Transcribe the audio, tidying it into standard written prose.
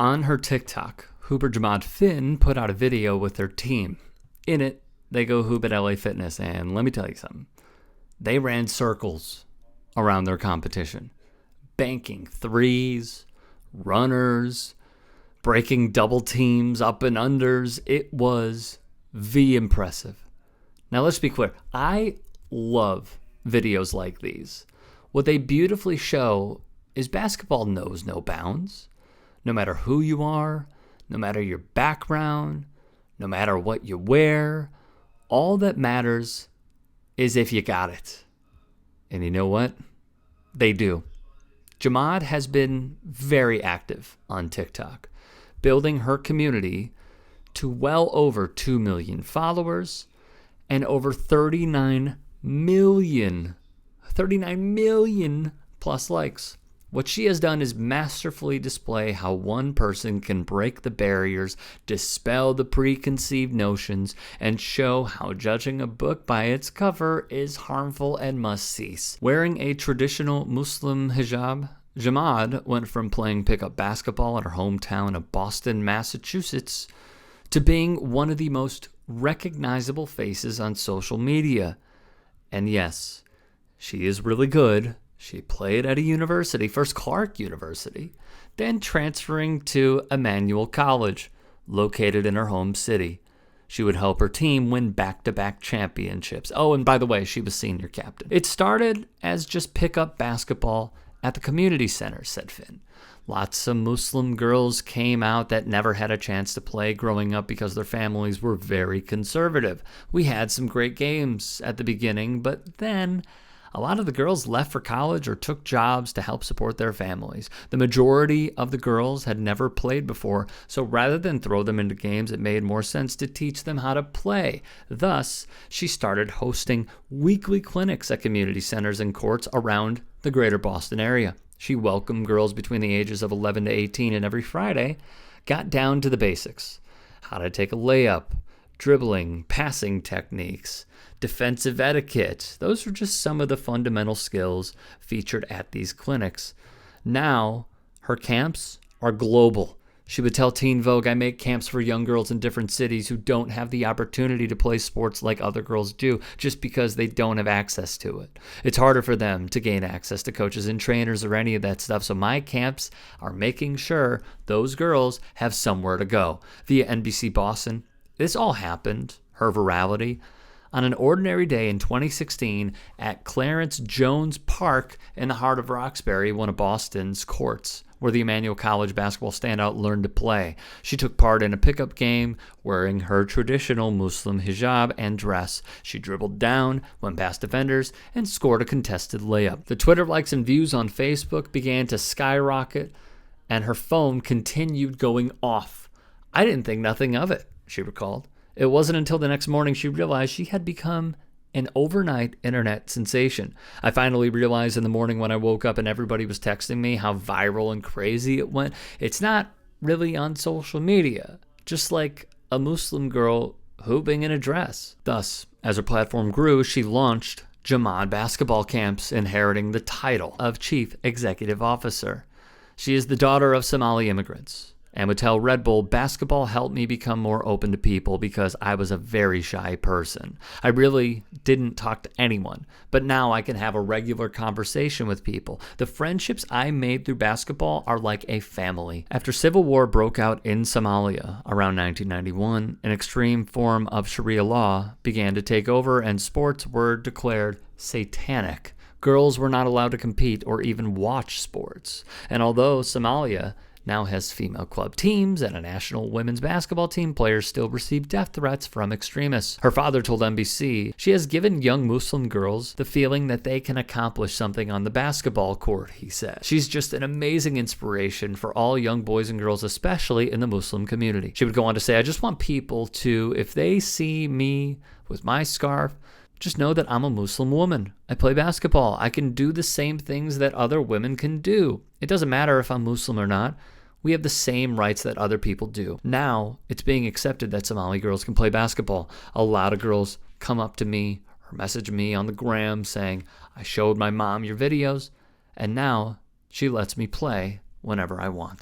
On her TikTok, Hooper Jamad Finn put out a video with their team. In it, they go hoop at LA Fitness, and let me tell you something. They ran circles around their competition, banking threes, runners, breaking double teams, up and unders. It was impressive. Now, let's be clear. I love videos like these. What they beautifully show is basketball knows no bounds. No matter who you are, no matter your background, no matter what you wear, all that matters is if you got it. And you know what? They do. Jamad has been very active on TikTok, building her community to well over 2 million followers and over 39 million plus likes. What she has done is masterfully display how one person can break the barriers, dispel the preconceived notions, and show how judging a book by its cover is harmful and must cease. Wearing a traditional Muslim hijab, Jamad went from playing pickup basketball in her hometown of Boston, Massachusetts, to being one of the most recognizable faces on social media. And yes, she is really good. She played at a university, first Clark University, then transferring to Emmanuel College, located in her home city. She would help her team win back-to-back championships. Oh, and by the way, she was senior captain. It started as just pickup basketball at the community center, said Finn. Lots of Muslim girls came out that never had a chance to play growing up because their families were very conservative. We had some great games at the beginning, but then a lot of the girls left for college or took jobs to help support their families. The majority of the girls had never played before, so rather than throw them into games, it made more sense to teach them how to play. Thus, she started hosting weekly clinics at community centers and courts around the greater Boston area. She welcomed girls between the ages of 11 to 18, and every Friday got down to the basics. How to take a layup, dribbling, passing techniques, defensive etiquette. Those were just some of the fundamental skills featured at these clinics. Now, her camps are global. She would tell Teen Vogue, I make camps for young girls in different cities who don't have the opportunity to play sports like other girls do, just because they don't have access to it. It's harder for them to gain access to coaches and trainers or any of that stuff, so my camps are making sure those girls have somewhere to go. Via NBC Boston, this all happened, her virality, on an ordinary day in 2016 at Clarence Jones Park in the heart of Roxbury, one of Boston's courts, where the Emmanuel College basketball standout learned to play. She took part in a pickup game wearing her traditional Muslim hijab and dress. She dribbled down, went past defenders, and scored a contested layup. The Twitter likes and views on Facebook began to skyrocket, and her phone continued going off. I didn't think nothing of it, she recalled. It wasn't until the next morning she realized she had become an overnight internet sensation. I finally realized in the morning when I woke up and everybody was texting me how viral and crazy it went. It's not really on social media, just like a Muslim girl hooping in a dress. Thus, as her platform grew, she launched Jamad Basketball Camps, inheriting the title of Chief Executive Officer. She is the daughter of Somali immigrants and would tell Red Bull, basketball helped me become more open to people because I was a very shy person. I really didn't talk to anyone, but now I can have a regular conversation with people. The friendships I made through basketball are like a family. After civil war broke out in Somalia around 1991, an extreme form of Sharia law began to take over and sports were declared satanic. Girls were not allowed to compete or even watch sports. And although Somalia now has female club teams and a national women's basketball team, players still receive death threats from extremists. Her father told NBC she has given young Muslim girls the feeling that they can accomplish something on the basketball court, he said. She's just an amazing inspiration for all young boys and girls, especially in the Muslim community. She would go on to say, I just want people to, if they see me with my scarf, just know that I'm a Muslim woman. I play basketball. I can do the same things that other women can do. It doesn't matter if I'm Muslim or not. We have the same rights that other people do. Now, it's being accepted that Somali girls can play basketball. A lot of girls come up to me or message me on the gram saying, I showed my mom your videos, and now she lets me play whenever I want.